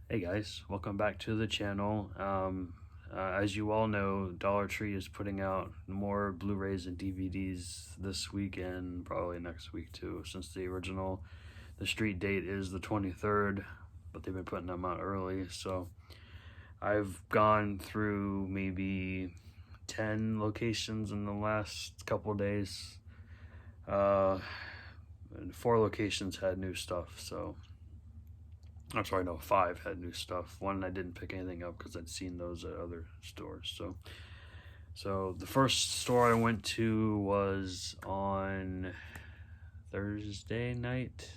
Hey guys, welcome back to the channel. As you all know, Dollar Tree is putting out more Blu-rays and DVDs this week and probably next week too, since the street date is the 23rd, but they've been putting them out early. So I've gone through maybe 10 locations in the last couple of days. And 4 locations had new stuff, so I'm sorry, no, 5 had new stuff. One I didn't pick anything up because I'd seen those at other stores. So the first store I went to was on Thursday night,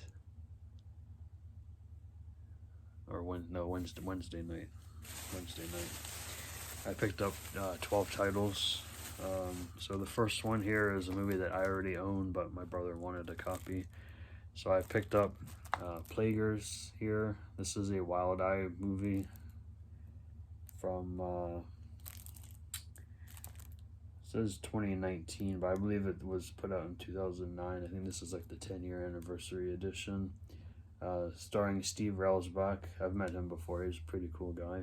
or Wednesday night. Wednesday night. I picked up 12 titles. So the first one here is a movie that I already own, but my brother wanted a copy. So I picked up Plaguers here. This is a Wild Eye movie from, it says 2019, but I believe it was put out in 2009. I think this is like the 10-year anniversary edition. Starring Steve Railsback. I've met him before. He's a pretty cool guy.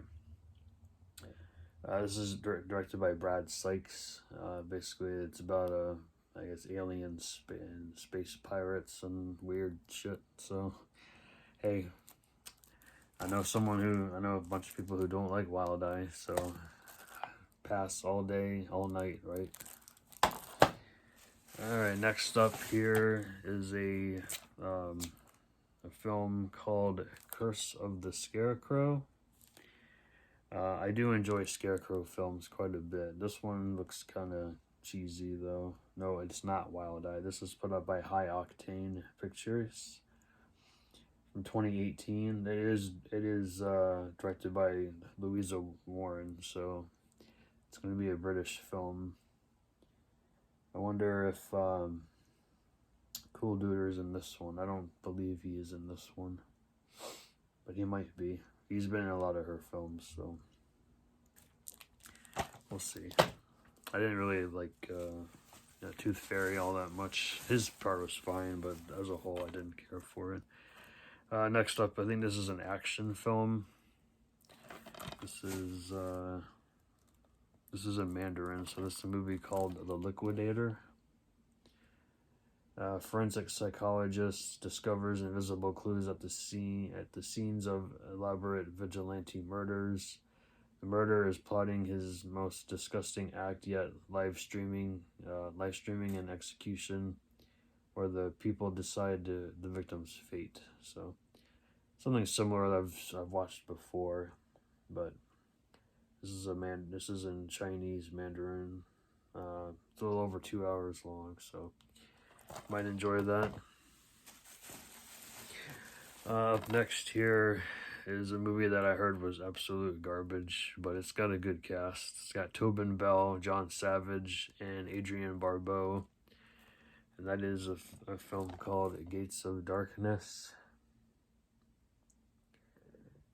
This is directed by Brad Sykes. Basically, it's about I guess aliens and space pirates and weird shit. So, hey, I know a bunch of people who don't like Wild Eye. So, pass all day, all night, right? All right. Next up here is a film called Curse of the Scarecrow. I do enjoy Scarecrow films quite a bit. This one looks kind of cheesy though. No, it's not Wild Eye. This is put up by High Octane Pictures from 2018. It is directed by Louisa Warren, so it's going to be a British film. I wonder if Cool Duder's in this one. I don't believe he is in this one, but he might be. He's been in a lot of her films, so we'll see. I didn't really like Tooth Fairy all that much. His part was fine, but as a whole, I didn't care for it. Next up, I think this is an action film. This is in Mandarin, so this is a movie called The Liquidator. Forensic psychologist discovers invisible clues at the scenes of elaborate vigilante murders. The murderer is plotting his most disgusting act yet, live streaming and execution, where the people decide the victim's fate. So something similar that I've watched before, but this is in Chinese Mandarin. It's a little over 2 hours long, so might enjoy that. Up next here is a movie that I heard was absolute garbage, but it's got a good cast. It's got Tobin Bell, John Savage, and Adrienne Barbeau. And that is a film called Gates of Darkness.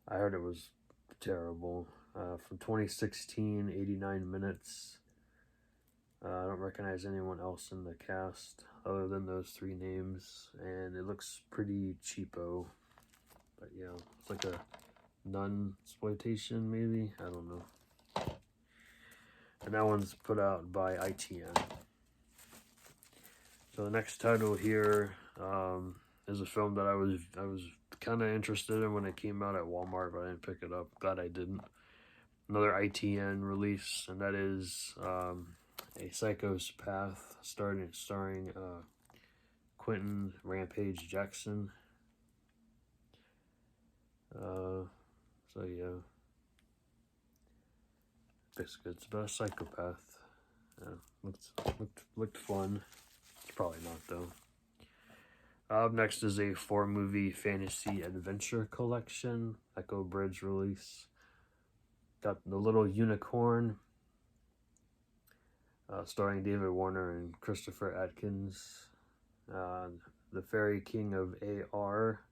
I heard it was terrible. From 2016, 89 minutes. I don't recognize anyone else in the cast other than those 3 names, and it looks pretty cheapo. But yeah, it's like a nun-exploitation, maybe? I don't know. And that one's put out by ITN. So the next title here is a film that I was kind of interested in when it came out at Walmart, but I didn't pick it up. Glad I didn't. Another ITN release, and that is A Psychopath, starring Quentin Rampage Jackson. So yeah, basically it's about a psychopath. Yeah, looked fun. It's probably not though. Up next is a 4-movie fantasy adventure collection, Echo Bridge release. Got The Little Unicorn, starring David Warner and Christopher Atkins. The Fairy King of AR.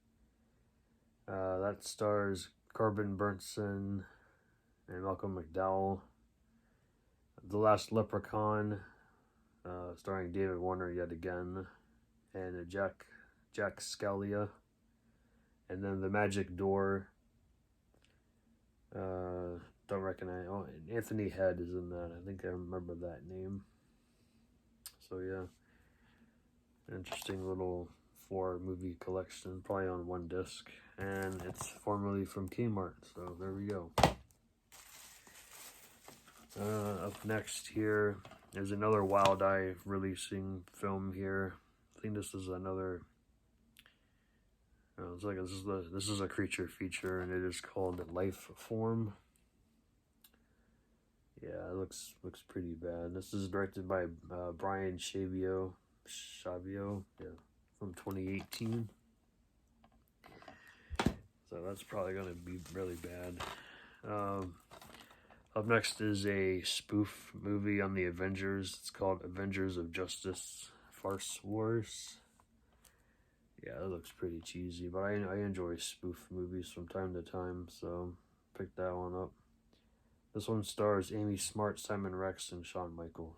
That stars Corbin Burnson and Malcolm McDowell. The Last Leprechaun, starring David Warner yet again, and Jack Scalia. And then The Magic Door, Don't recognize. Oh, Anthony Head is in that. I think I remember that name. So yeah, interesting little 4-movie collection, probably on one disc, and it's formerly from Kmart. So there we go. Up next here is another Wild Eye releasing film here. I think this is another. It's like this is a creature feature, and it is called Life Form. Yeah, it looks pretty bad. This is directed by Brian Shavio, yeah, from 2018. So that's probably going to be really bad. Up next is a spoof movie on the Avengers. It's called Avengers of Justice Farce Wars. Yeah, it looks pretty cheesy, but I enjoy spoof movies from time to time, so pick that one up. This one stars Amy Smart, Simon Rex, and Shawn Michaels.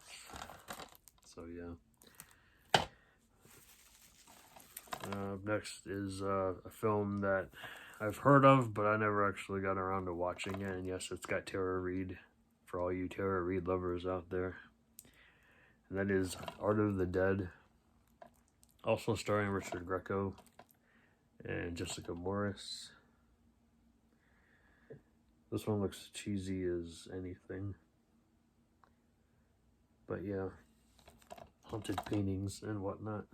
So yeah. Up next is a film that I've heard of, but I never actually got around to watching it. And yes, it's got Tara Reid, for all you Tara Reid lovers out there. And that is Art of the Dead. Also starring Richard Greco and Jessica Morris. This one looks cheesy as anything. But yeah, haunted paintings and whatnot.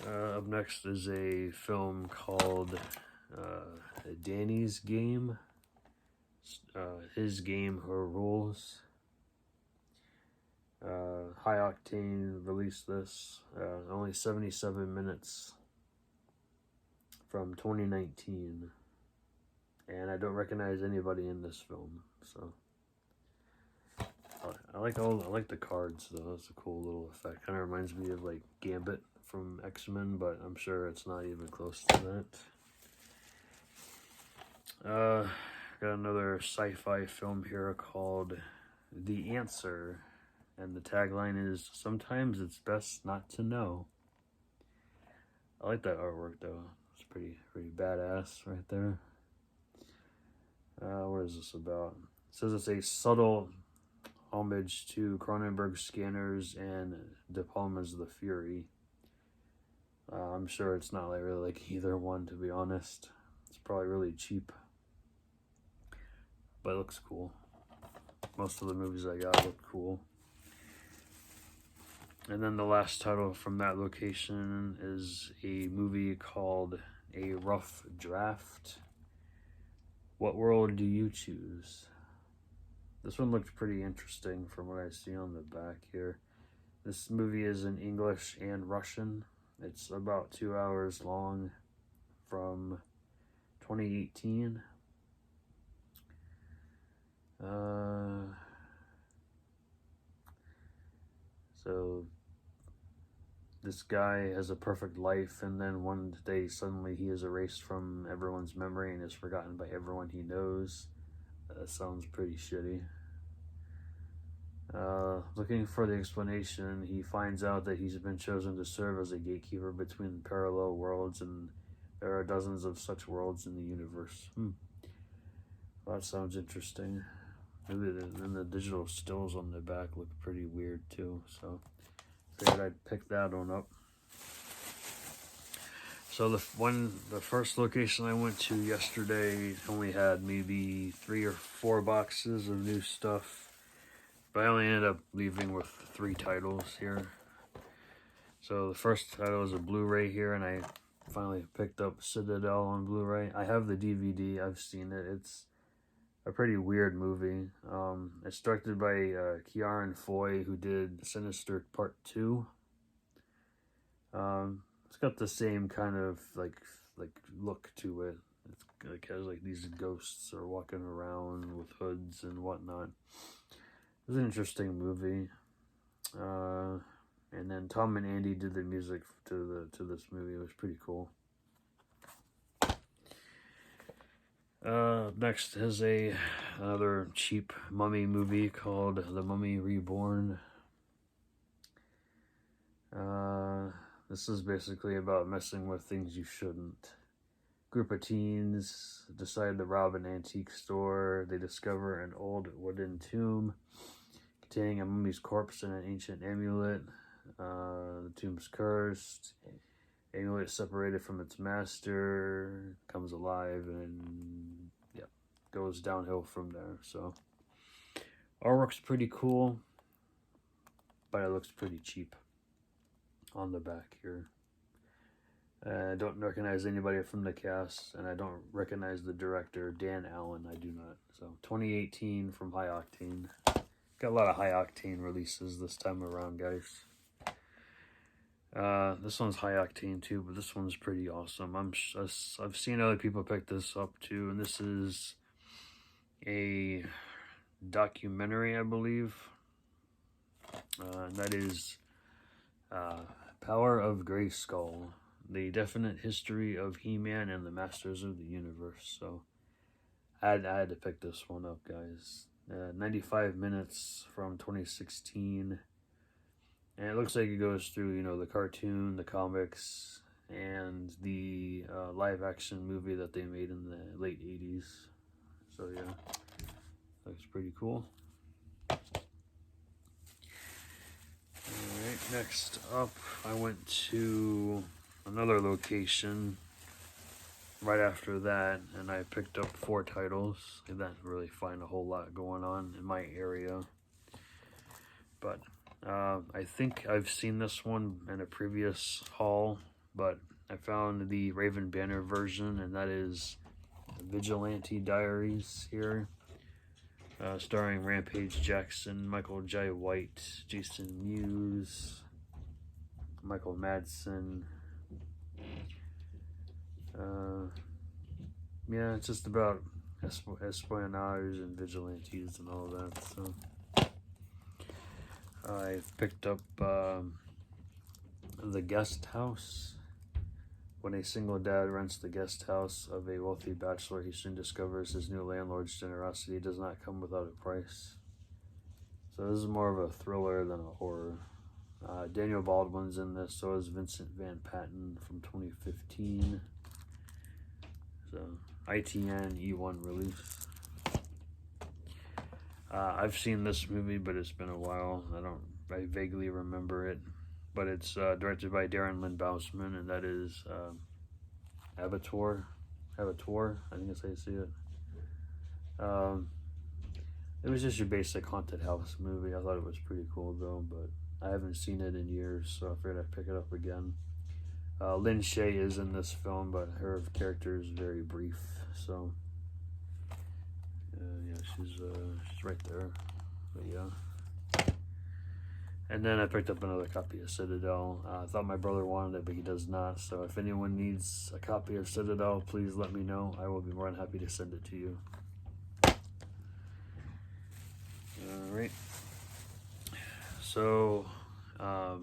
Up next is a film called Danny's Game. His Game, Her Rules. High Octane released this. Only 77 minutes from 2019. And I don't recognize anybody in this film, so I like the cards though. That's a cool little effect. Kind of reminds me of like Gambit from X-Men, but I'm sure it's not even close to that. Got another sci-fi film here called The Answer, and the tagline is "Sometimes it's best not to know." I like that artwork though. It's pretty badass right there. What is this about? It says it's a subtle homage to Cronenberg's Scanners and De Palma's The Fury. I'm sure it's not like really like either one, to be honest. It's probably really cheap, but it looks cool. Most of the movies I got look cool. And then the last title from that location is a movie called A Rough Draft. What world do you choose? This one looked pretty interesting from what I see on the back here. This movie is in English and Russian. It's about 2 hours long, from 2018. So this guy has a perfect life, and then one day suddenly he is erased from everyone's memory and is forgotten by everyone he knows. That sounds pretty shitty. Looking for the explanation, he finds out that he's been chosen to serve as a gatekeeper between parallel worlds, and there are dozens of such worlds in the universe. Well, that sounds interesting. Maybe the digital stills on the back look pretty weird too, so figured I'd pick that one up. So the first location I went to yesterday only had maybe 3 or 4 boxes of new stuff, but I only ended up leaving with 3 titles here. So the first title is a Blu-ray here, and I finally picked up Citadel on Blu-ray. I have the DVD. I've seen it. It's a pretty weird movie. It's directed by Kieran Foy, who did Sinister Part 2. It's got the same kind of like look to it. It's like has like these ghosts are walking around with hoods and whatnot. It was an interesting movie. And then Tom and Andy did the music to this movie. It was pretty cool. Next is another cheap mummy movie called The Mummy Reborn. This is basically about messing with things you shouldn't. Group of teens decide to rob an antique store. They discover an old wooden tomb containing a mummy's corpse and an ancient amulet. The tomb's cursed. Amulet separated from its master, comes alive, and yeah, goes downhill from there. So artwork's pretty cool, but it looks pretty cheap on the back here. I don't recognize anybody from the cast, and I don't recognize the director, Dan Allen. I do not. So 2018 from High Octane. Got a lot of High Octane releases this time around, guys. This one's High Octane too, but this one's pretty awesome. I've seen other people pick this up too, and this is a documentary, I believe. That is Power of Grayskull, the definite history of He-Man and the Masters of the Universe. So I had to pick this one up, guys. 95 minutes from 2016. And it looks like it goes through, you know, the cartoon, the comics, and the live action movie that they made in the late 80s. So yeah, looks pretty cool. Alright, next up, I went to another location right after that, and I picked up 4 titles. I didn't really find a whole lot going on in my area, but I think I've seen this one in a previous haul, but I found the Raven Banner version, and that is Vigilante Diaries here, starring Rampage Jackson, Michael J. White, Jason Mewes, Michael Madsen. Yeah, it's just about espionage and vigilantes and all that. So I've picked up The Guest House. When a single dad rents the guest house of a wealthy bachelor, he soon discovers his new landlord's generosity does not come without a price. So this is more of a thriller than a horror. Daniel Baldwin's in this, so is Vincent Van Patten from 2015. So ITN E1 release. I've seen this movie, but it's been a while. I vaguely remember it, but it's directed by Darren Lynn Bousman, and that is AVATOR. AVATOR, I think that's how you see it. It was just your basic haunted house movie. I thought it was pretty cool though, but I haven't seen it in years, so I figured I'd pick it up again. Lynn Shay is in this film, but her character is very brief, so yeah, she's right there. But yeah. And then I picked up another copy of Citadel. I thought my brother wanted it, but he does not. So if anyone needs a copy of Citadel, please let me know. I will be more than happy to send it to you. Alright. So I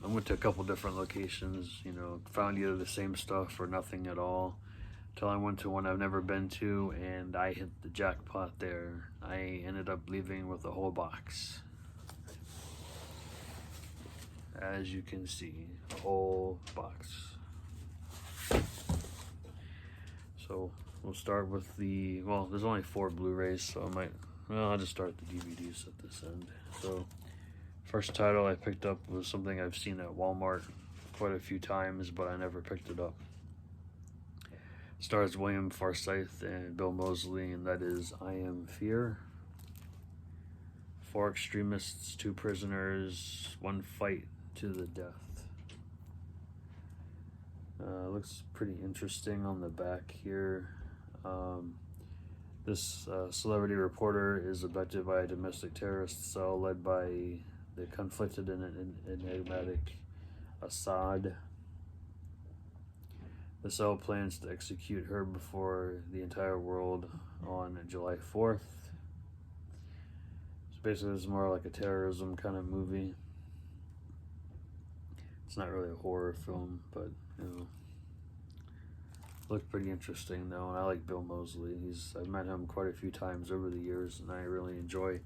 went to a couple different locations, you know, found either the same stuff or nothing at all, until I went to one I've never been to, and I hit the jackpot there. I ended up leaving with a whole box. As you can see, a whole box. So we'll start with well, there's only 4 Blu-rays, so I'll just start the DVDs at this end. So first title I picked up was something I've seen at Walmart quite a few times, but I never picked it up. Stars William Forsythe and Bill Moseley, and that is I Am Fear. 4 extremists, 2 prisoners, 1 fight to the death. Looks pretty interesting on the back here. This celebrity reporter is abducted by a domestic terrorist cell led by the conflicted and enigmatic Assad. The cell plans to execute her before the entire world on July 4th. So basically it's more like a terrorism kind of movie. It's not really a horror film, but you know, looked pretty interesting though, and I like Bill Moseley. I've met him quite a few times over the years, and I really enjoy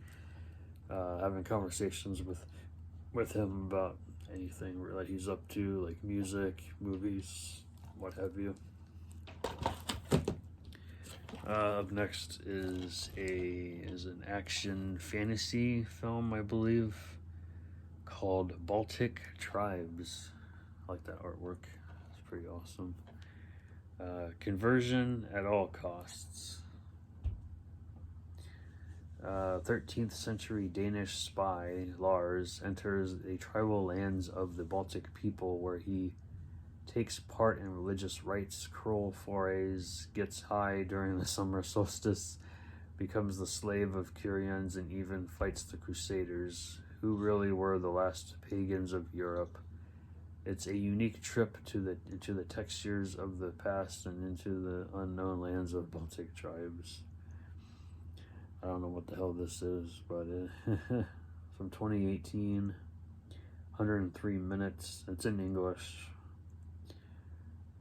having conversations with him about anything that he's up to, like music, movies, what have you. Up next is an action fantasy film, I believe, called Baltic Tribes. I like that artwork. It's pretty awesome. Conversion at all costs. 13th century Danish spy Lars enters the tribal lands of the Baltic people, where he takes part in religious rites, cruel forays, gets high during the summer solstice, becomes the slave of Curians, and even fights the Crusaders, who really were the last pagans of Europe. It's a unique trip into the textures of the past and into the unknown lands of Baltic tribes. I don't know what the hell this is, but from 2018, 103 minutes. It's in English,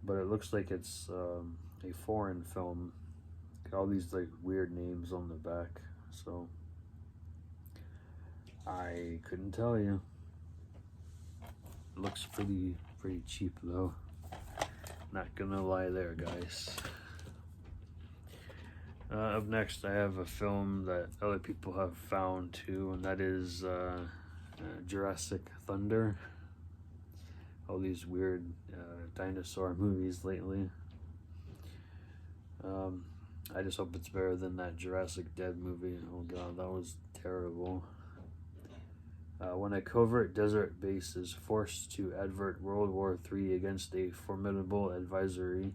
but it looks like it's a foreign film. Got all these like weird names on the back, so I couldn't tell you. It looks pretty cheap though. Not gonna lie there, guys. Up next, I have a film that other people have found too, and that is Jurassic Thunder. All these weird dinosaur movies lately. I just hope it's better than that Jurassic Dead movie. Oh god, that was terrible. When a covert desert base is forced to avert World War III against a formidable adversary,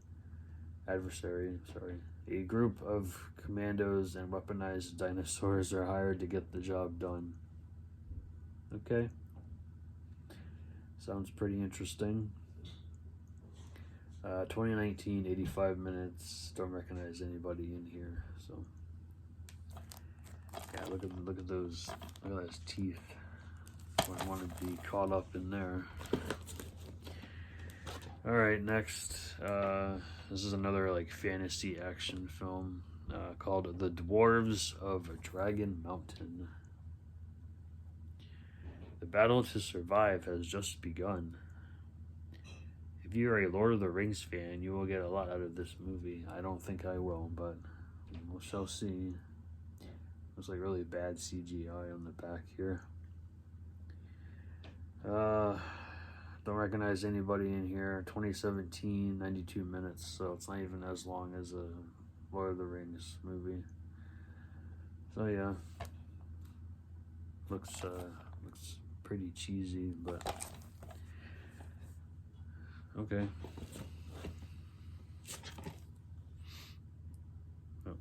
a group of commandos and weaponized dinosaurs are hired to get the job done. Okay. Sounds pretty interesting. 2019, 85 minutes. Don't recognize anybody in here, so yeah. Look at those. Look at those teeth. Wouldn't want to be caught up in there. All right, next. This is another like fantasy action film called The Dwarves of Dragon Mountain. The battle to survive has just begun. If you are a Lord of the Rings fan, you will get a lot out of this movie. I don't think I will, but we shall see. Looks like really bad CGI on the back here. Don't recognize anybody in here. 2017, 92 minutes, so it's not even as long as a Lord of the Rings movie. So yeah, looks pretty cheesy, but okay. Oh.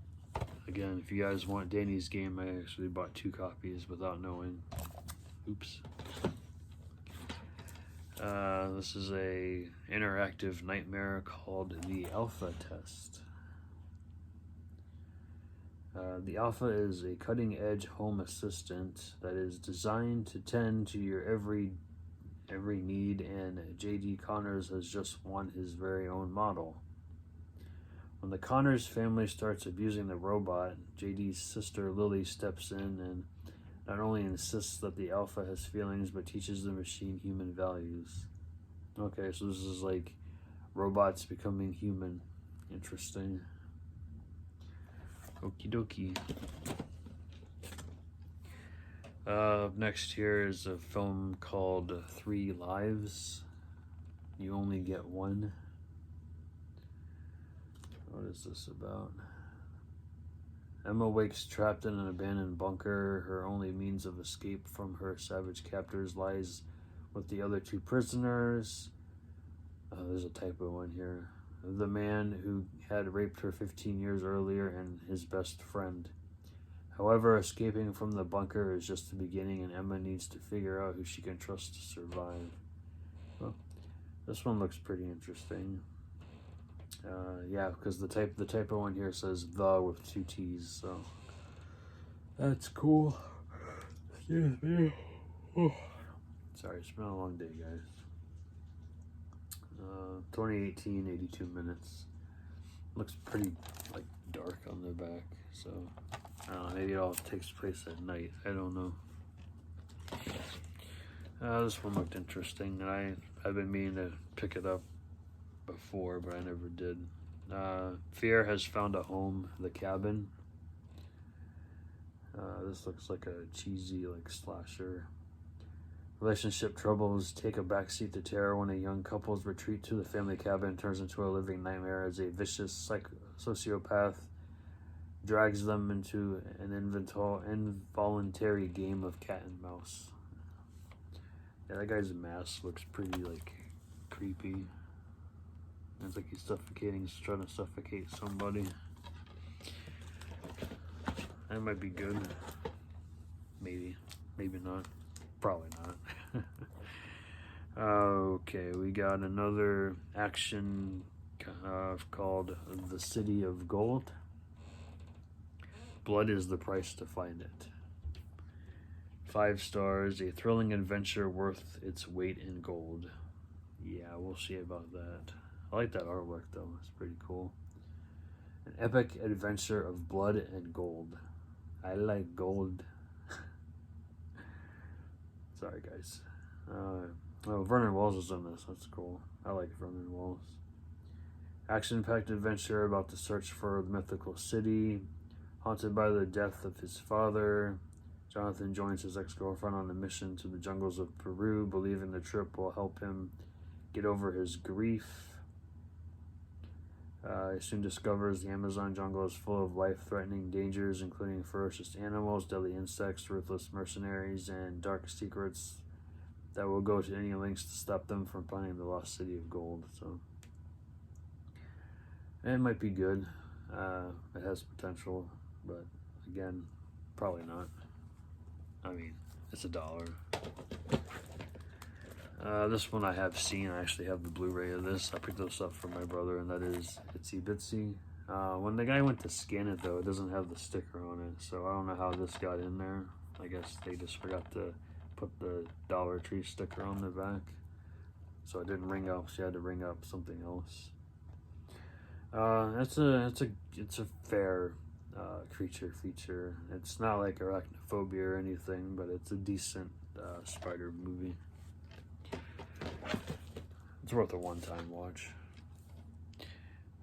Again, if you guys want Danny's game, I actually bought 2 copies without knowing. Oops. This is a interactive nightmare called the Alpha Test. The Alpha is a cutting-edge home assistant that is designed to tend to your every need, and J.D. Connors has just won his very own model. When the Connors family starts abusing the robot, J.D.'s sister Lily steps in and not only insists that the Alpha has feelings, but teaches the machine human values. Okay, so this is like robots becoming human. Interesting. Okie dokie. Next here is a film called 3 Lives. You Only Get One. What is this about? Emma wakes trapped in an abandoned bunker. Her only means of escape from her savage captors lies with the other 2 prisoners. There's a typo in here. The man who had raped her 15 years earlier and his best friend. However, escaping from the bunker is just the beginning, and Emma needs to figure out who she can trust to survive. Well, this one looks pretty interesting. Yeah, because the typo in here says "the" with 2 T's, so that's cool. Excuse me. Oh. Sorry, it's been a long day, guys. 2018, 82 minutes. Looks pretty like dark on the back, so I don't know, maybe it all takes place at night. I don't know. This one looked interesting, and I've been meaning to pick it up before, but I never did. Fear has found a home, the cabin. This looks like a cheesy like slasher. Relationship troubles take a backseat to terror when a young couple's retreat to the family cabin turns into a living nightmare as a vicious sociopath drags them into an involuntary game of cat and mouse. Yeah, that guy's mask looks pretty like creepy. It's like he's trying to suffocate somebody. That might be good. Maybe not. Probably not. Okay, we got another action called The City of Gold. Blood is the price to find it. 5 stars, a thrilling adventure worth its weight in gold. Yeah, we'll see about that. I like that artwork though, it's pretty cool. An epic adventure of blood and gold. I like gold. Sorry guys. Oh, Vernon Wells is in this, that's cool. I like Vernon Wells. Action-packed adventure about the search for the mythical city. Haunted by the death of his father, Jonathan joins his ex-girlfriend on a mission to the jungles of Peru, believing the trip will help him get over his grief. He soon discovers the Amazon jungle is full of life-threatening dangers, including ferocious animals, deadly insects, ruthless mercenaries, and dark secrets that will go to any lengths to stop them from finding the lost city of gold. So it might be good. It has potential, but again, probably not. I mean, it's $1. This one I have seen. I actually have the Blu-ray of this. I picked this up from my brother, and that is Itsy Bitsy. When the guy went to scan it, though, it doesn't have the sticker on it, so I don't know how this got in there. I guess they just forgot to put the Dollar Tree sticker on the back, so it didn't ring up. So you had to ring up something else. It's a fair creature feature. It's not like arachnophobia or anything, but it's a decent spider movie. It's worth a one-time watch.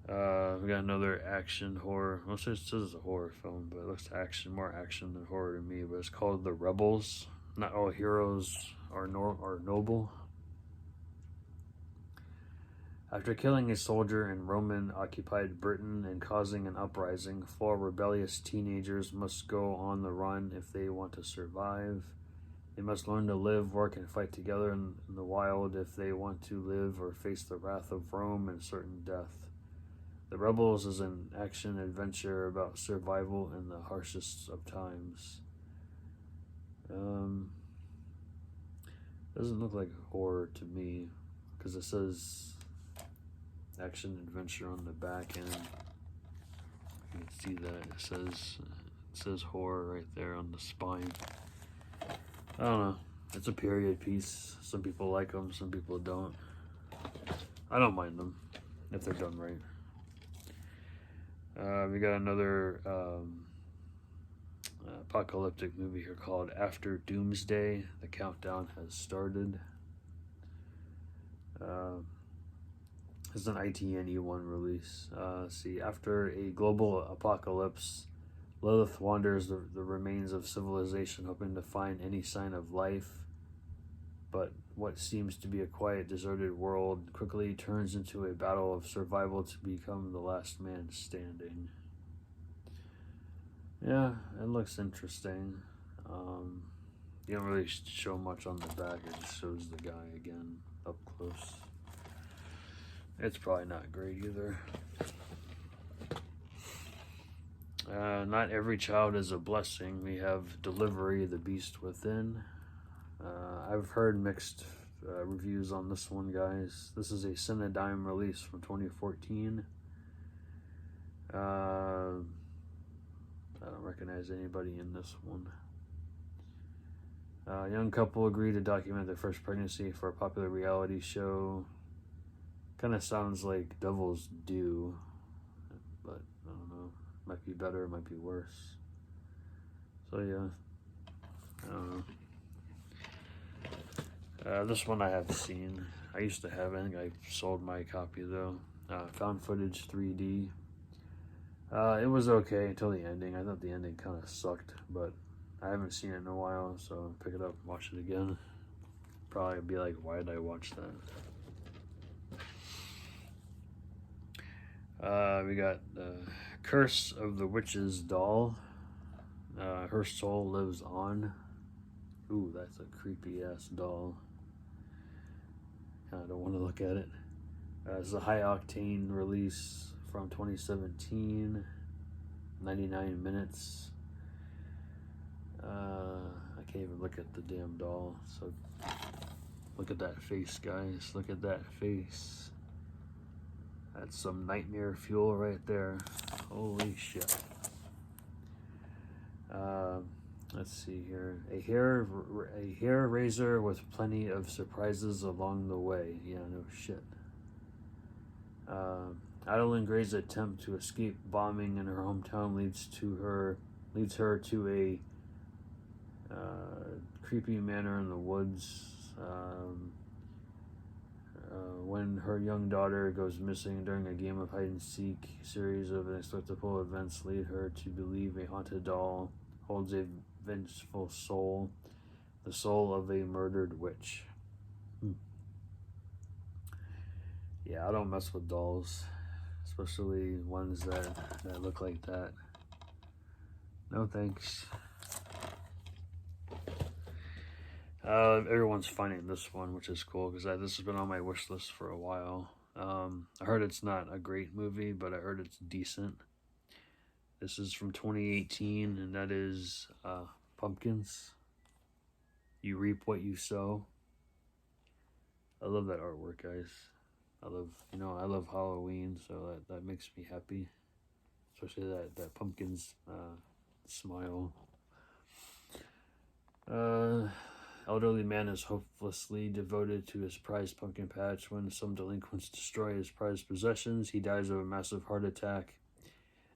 We got another action horror. Well, it says it's a horror film, but it looks more action than horror to me. But it's called The Rebels. Not all heroes are noble. After killing a soldier in Roman-occupied Britain and causing an uprising, 4 rebellious teenagers must go on the run if they want to survive. They must learn to live, work, and fight together in the wild if they want to live or face the wrath of Rome and certain death. The Rebels is an action-adventure about survival in the harshest of times. Doesn't look like horror to me, because it says action adventure on the back end. You can see that it says horror right there on the spine. I don't know. It's a period piece. Some people like them, some people don't. I don't mind them if they're done right. We got another apocalyptic movie here called After Doomsday. The countdown has started. It's an ITN-E1 release. See, after a global apocalypse, Lilith wanders the remains of civilization, hoping to find any sign of life. But what seems to be a quiet, deserted world quickly turns into a battle of survival to become the last man standing. Yeah, it looks interesting. You don't really show much on the back. It just shows the guy again up close. It's probably not great either. Not every child is a blessing. We have Delivery, the Beast Within. I've heard mixed reviews on this one, guys. This is a Cinedigm release from 2014. I don't recognize anybody in this one. A young couple agree to document their first pregnancy for a popular reality show. Kind of sounds like Devil's Due, but I don't know. Might be better, might be worse. So yeah, I don't know. This one I have seen. I used to have it. I think I sold my copy though. found footage 3D. It was okay until the ending. I thought the ending kind of sucked, but I haven't seen it in a while, so I'll pick it up and watch it again. Probably be like, why did I watch that? We got Curse of the Witch's Doll. Her soul lives on. Ooh, that's a creepy ass doll. I don't want to look at it. It's a high octane release from 2017. 99 minutes. I can't even look at the damn doll. So look at that face, guys. Look at that face. That's some nightmare fuel right there. Holy shit. Let's see here. A hair razor with plenty of surprises along the way. Yeah, no shit. Adeline Gray's attempt to escape bombing in her hometown leads her to a creepy manor in the woods. When her young daughter goes missing during a game of hide and seek, a series of inexplicable events lead her to believe a haunted doll holds a vengeful soul, the soul of a murdered witch. Yeah, I don't mess with dolls, especially ones that look like that. No thanks. Everyone's finding this one, which is cool, because this has been on my wish list for a while. I heard it's not a great movie, but I heard it's decent. This is from 2018, and that is Pumpkins. You reap what you sow. I love that artwork, guys. I love Halloween, so that makes me happy. Especially that Pumpkins smile. Elderly man is hopelessly devoted to his prized pumpkin patch. When some delinquents destroy his prized possessions, he dies of a massive heart attack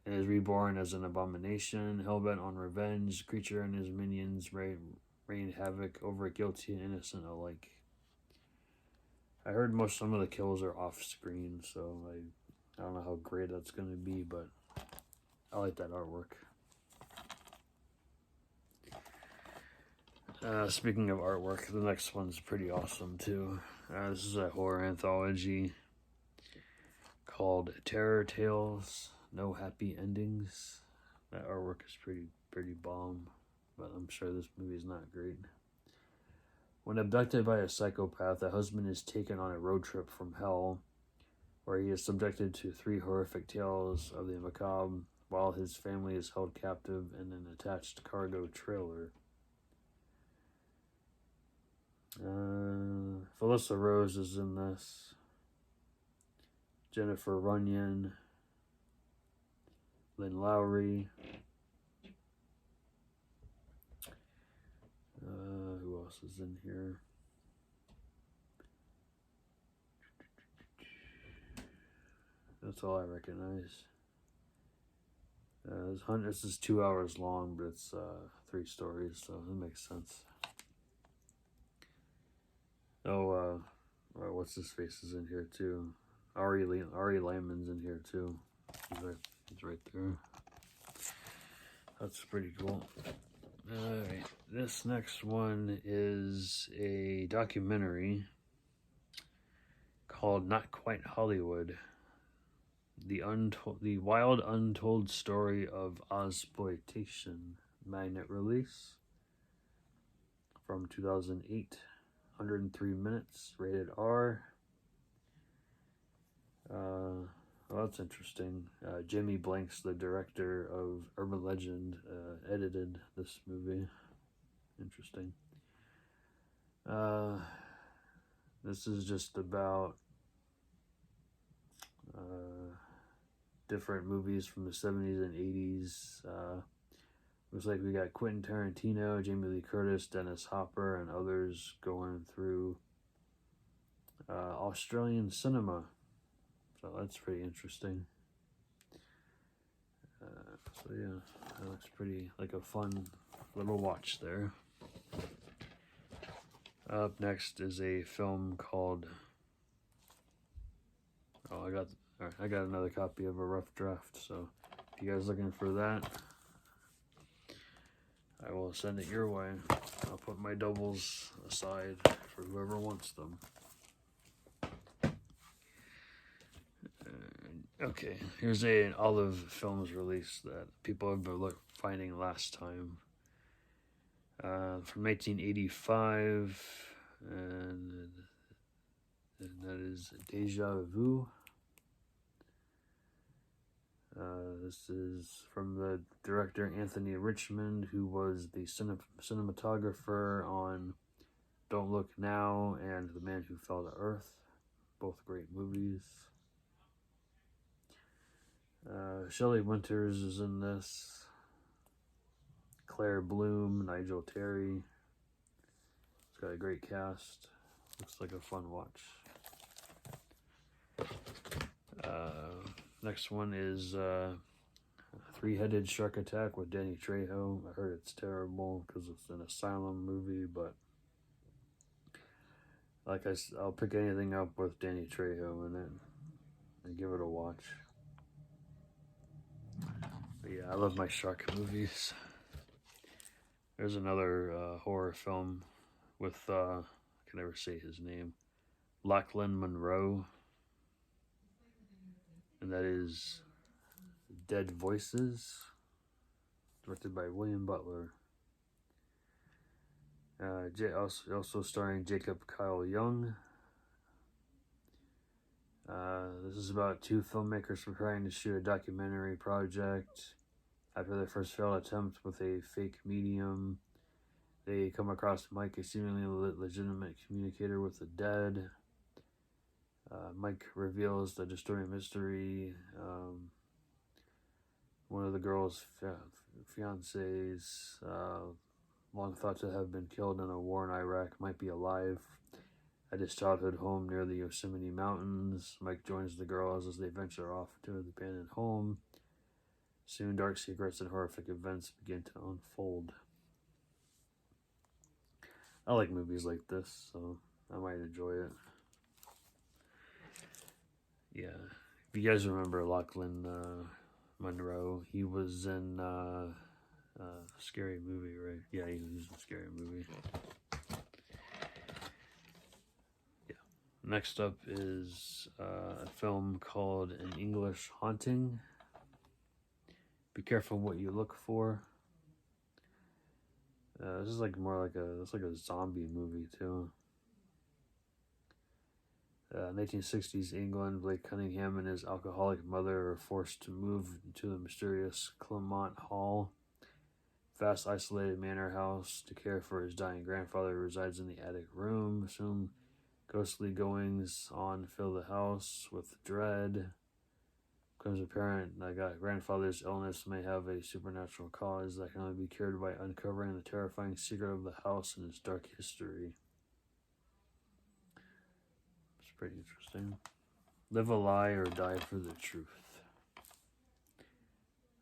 and is reborn as an abomination. Hellbent on revenge, creature and his minions rain havoc over guilty and innocent alike. I heard some of the kills are off screen, so I don't know how great that's going to be, but I like that artwork. Speaking of artwork, the next one's pretty awesome too. This is a horror anthology called Terror Tales, No Happy Endings. That artwork is pretty bomb, but I'm sure this movie's not great. When abducted by a psychopath, a husband is taken on a road trip from hell, where he is subjected to 3 horrific tales of the macabre, while his family is held captive in an attached cargo trailer. Felissa Rose is in this. Jennifer Runyon. Lynn Lowry. Who else is in here? That's all I recognize. This is 2 hours long, but it's 3 stories, so it makes sense. Oh, what's his face is in here too. Ari Lyman's in here too. He's right there. That's pretty cool. Alright, this next one is a documentary called Not Quite Hollywood. The Wild Untold Story of Ozploitation. Magnet release from 2008. 103 minutes, rated R. Well, that's interesting. Jimmy Blanks, the director of Urban Legend, edited this movie. Interesting. This is just about different movies from the 70s and 80s. Looks like we got Quentin Tarantino, Jamie Lee Curtis, Dennis Hopper, and others going through Australian cinema. So that's pretty interesting. So yeah, that looks pretty like a fun little watch there. Up next is a film called... Alright, I got another copy of a rough draft, so if you guys looking for that, I will send it your way. I'll put my doubles aside for whoever wants them. Okay, here's an Olive Films release that people have been finding last time. From 1985, and that is Deja Vu. This is from the director Anthony Richmond, who was the cinematographer on Don't Look Now and The Man Who Fell to Earth. Both great movies. Shelley Winters is in this. Claire Bloom, Nigel Terry. It's got a great cast. Looks like a fun watch. Next one is Three-Headed Shark Attack with Danny Trejo. I heard it's terrible because it's an asylum movie, but like I'll pick anything up with Danny Trejo in it and give it a watch. But yeah, I love my shark movies. There's another horror film with, I can never say his name, Lachlan Monroe. And that is Dead Voices, directed by William Butler. Also starring Jacob Kyle Young. This is about two filmmakers preparing to shoot a documentary project. After their first failed attempt with a fake medium, they come across Mike, a seemingly legitimate communicator with the dead. Mike reveals the disturbing mystery. One of the girl's fiancés, long thought to have been killed in a war in Iraq, might be alive at his childhood home near the Yosemite Mountains. Mike joins the girls as they venture off to the abandoned home. Soon, dark secrets and horrific events begin to unfold. I like movies like this, so I might enjoy it. Yeah, if you guys remember Lachlan Monroe, he was in Scary Movie, right? Yeah, he was in Scary Movie. Yeah. Next up is a film called An English Haunting. Be careful what you look for. This is like more like a zombie movie too. 1960s England, Blake Cunningham and his alcoholic mother are forced to move to the mysterious Clement Hall, vast isolated manor house to care for his dying grandfather who resides in the attic room. Soon, ghostly goings on fill the house with dread. Becomes apparent that grandfather's illness may have a supernatural cause that can only be cured by uncovering the terrifying secret of the house and its dark history. It's pretty interesting. Live a lie or die for the truth.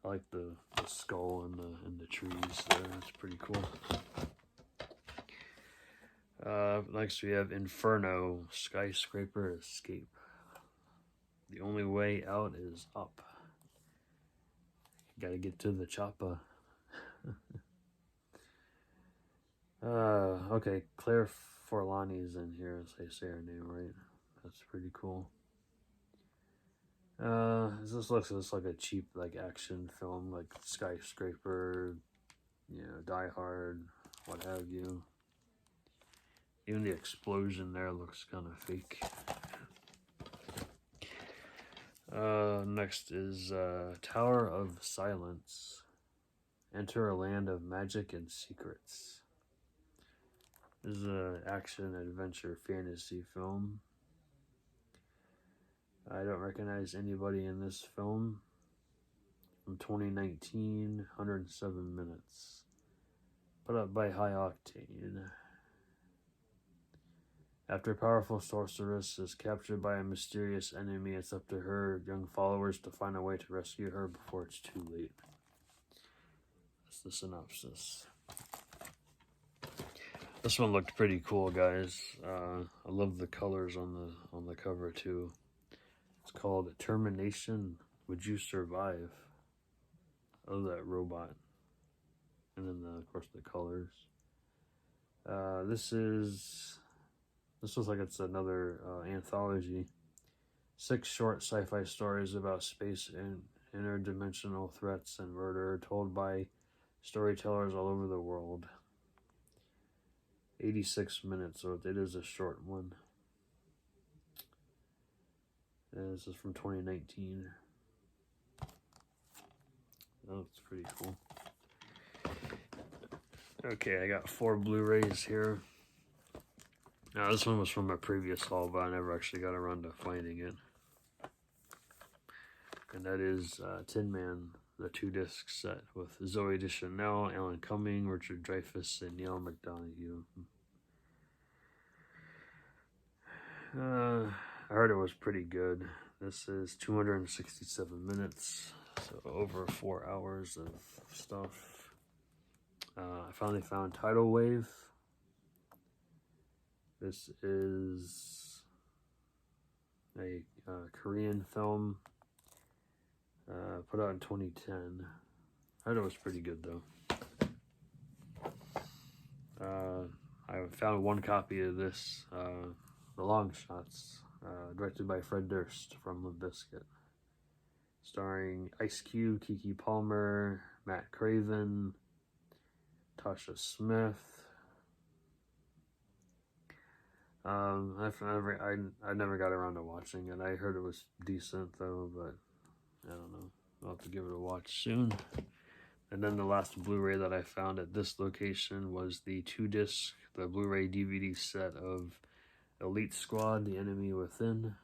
I like the skull and the trees there. It's pretty cool. Next we have Inferno, Skyscraper Escape. The only way out is up. Gotta get to the chopper. Okay, Claire Forlani's in here, as I say her name right. That's pretty cool. This looks just like a cheap action film, like Skyscraper, Die Hard, what have you. Even the explosion there looks kind of fake. Next is Tower of Silence. Enter a land of magic and secrets. This is an action adventure fantasy film. I don't recognize anybody in this film. From 2019, 107 minutes. Put up by High Octane. After a powerful sorceress is captured by a mysterious enemy, it's up to her young followers to find a way to rescue her before it's too late. That's the synopsis. This one looked pretty cool, guys. I love the colors on the cover too. It's It's called Termination. Would You Survive? Oh, that robot. And then, of course, the colors. This looks like it's another anthology. 6 short sci-fi stories about space and interdimensional threats and murder told by storytellers all over the world. 86 minutes, so it is a short one. And this is from 2019. Oh, it's pretty cool. Okay, I got 4 Blu-rays here. Now, this one was from a previous haul, but I never actually got around to finding it. And that is Tin Man, the 2-disc set with Zoe Deschanel, Alan Cumming, Richard Dreyfuss, and Neil McDonough. I heard it was pretty good. This is 267 minutes, so over 4 hours of stuff. I finally found Tidal Wave. This is a Korean film put out in 2010. I heard it was pretty good though. I found 1 copy of this, The Long Shots, directed by Fred Durst from Limp Bizkit, starring Ice Cube, Keke Palmer, Matt Craven, Tasha Smith. I never got around to watching it. I heard it was decent though, but I don't know. I'll have to give it a watch soon. And then the last Blu-ray that I found at this location was the 2-disc, the Blu-ray DVD set of Elite Squad, The Enemy Within.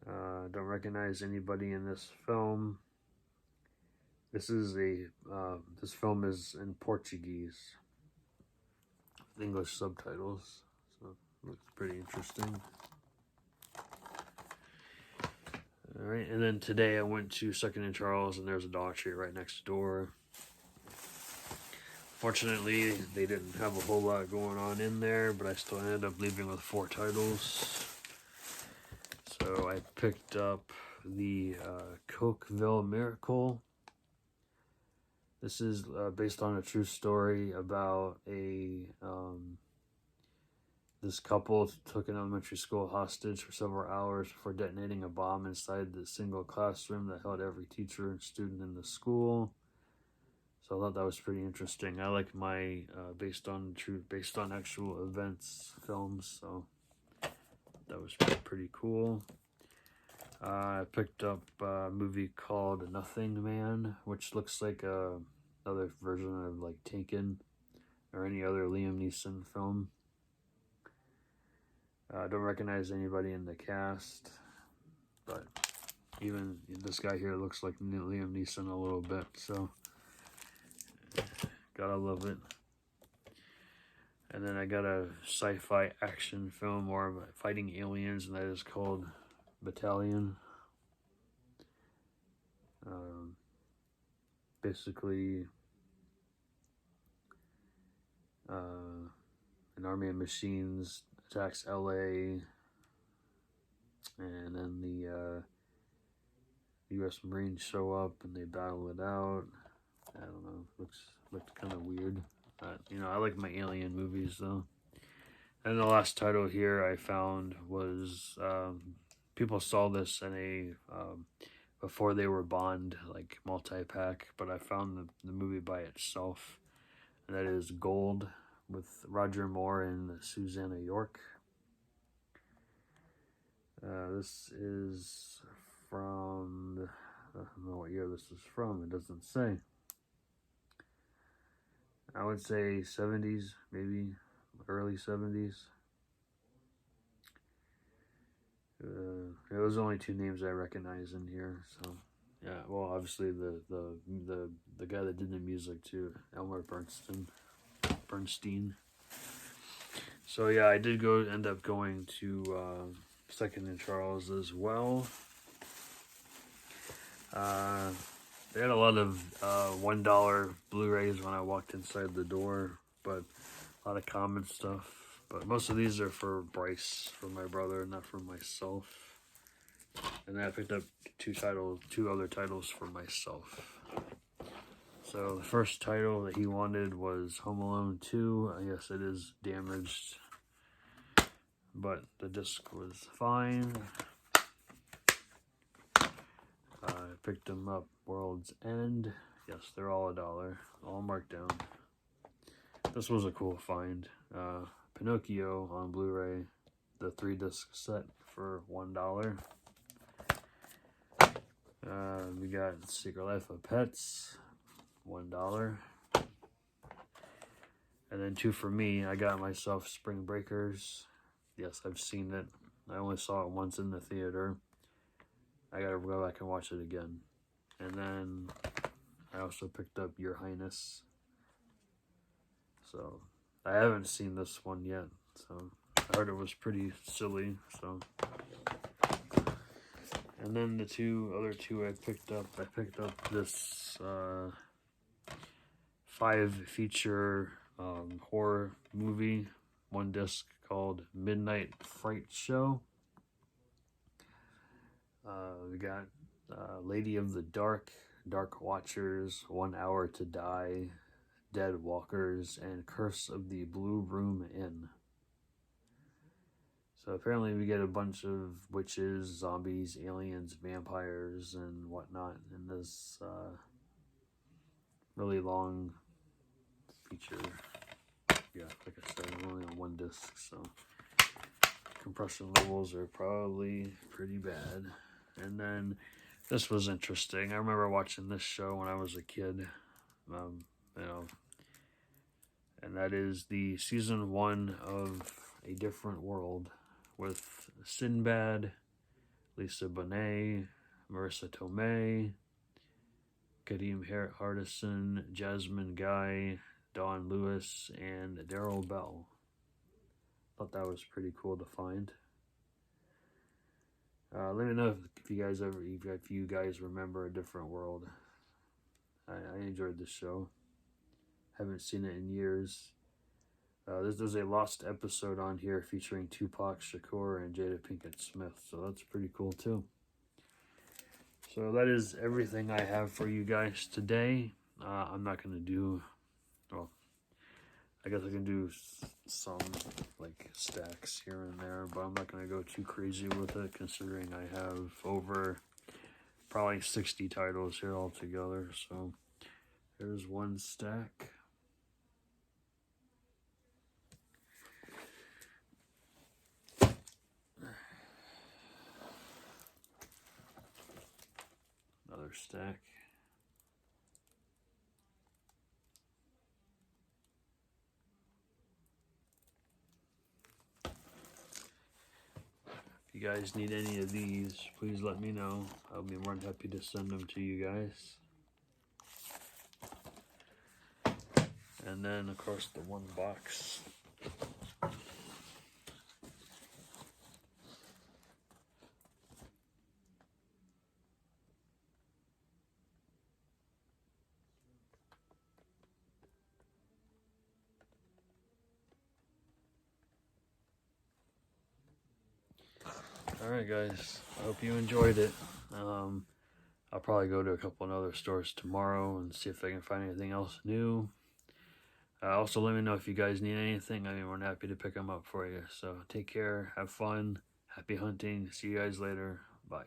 Don't recognize anybody in this film. This film is in Portuguese, with English subtitles, so it looks pretty interesting. Alright, and then today I went to 2nd and Charles, and there's a Dollar Tree right next door. Fortunately, they didn't have a whole lot going on in there, but I still ended up leaving with 4 titles. So I picked up the Cokeville Miracle. This is based on a true story about this couple took an elementary school hostage for several hours before detonating a bomb inside the single classroom that held every teacher and student in the school. So I thought that was pretty interesting. I like my based on actual events films, so that was pretty cool. I picked up a movie called Nothing Man, which looks like another version of like Taken or any other Liam Neeson film. Don't recognize anybody in the cast, but even this guy here looks like Liam Neeson a little bit, so gotta love it. And then I got a sci-fi action film more of fighting aliens, and that is called Battalion. Basically, an army of machines attacks LA, and then the U.S. Marines show up and they battle it out. I don't know, looked kind of weird. I like my alien movies though. And the last title here I found was people saw this in a before they were Bond like multi-pack, but I found the movie by itself, and that is Gold with Roger Moore and Susanna York. This is from, I don't know what year this is from, it doesn't say. I would say 70s, maybe early 70s. There was only 2 names I recognize in here, so yeah. Well, obviously the guy that did the music too, Elmer Bernstein. So yeah, I did end up going to 2nd and Charles as well. They had a lot of $1 Blu-rays when I walked inside the door, but a lot of common stuff. But most of these are for Bryce, for my brother, not for myself. And then I picked up two other titles for myself. So the first title that he wanted was Home Alone 2. I guess it is damaged, but the disc was fine. I picked them up World's End. Yes, they're all $1, all marked down. This was a cool find. Pinocchio on Blu-ray, the 3-disc set for $1. We got Secret Life of Pets, $1. And then 2 for me. I got myself Spring Breakers. Yes, I've seen it. I only saw it once in the theater. I gotta go back and watch it again. And then I also picked up Your Highness. So I haven't seen this one yet. So I heard it was pretty silly. So, and then the other two I picked up this 5-feature horror movie, 1 disc, called Midnight Fright Show. We got Lady of the Dark, Dark Watchers, 1 Hour to Die, Dead Walkers, and Curse of the Blue Room Inn. So apparently we get a bunch of witches, zombies, aliens, vampires, and whatnot in this really long feature. Yeah, like I said, only on 1 disc, so compression levels are probably pretty bad. And then this was interesting. I remember watching this show when I was a kid, and that is the season 1 of A Different World with Sinbad, Lisa Bonet, Marissa Tomei, Kadeem Hardison, Jasmine Guy, Dawn Lewis, and Daryl Bell. Thought that was pretty cool to find. Let me know if you guys remember A Different World. I enjoyed this show. Haven't seen it in years. There's a lost episode on here featuring Tupac Shakur and Jada Pinkett Smith, so that's pretty cool too. So that is everything I have for you guys today. I'm not going to do, well, I guess I can do some like stacks here and there, but I'm not going to go too crazy with it considering I have over probably 60 titles here altogether. So there's 1 stack. Another stack. If you guys need any of these, please let me know. I'll be more than happy to send them to you guys. And then, of course, the 1 box. Alright guys, I hope you enjoyed it. I'll probably go to a couple of other stores tomorrow and see if I can find anything else new. Also, let me know if you guys need anything. I'd be more than happy to pick them up for you. So take care, have fun, happy hunting. See you guys later. Bye.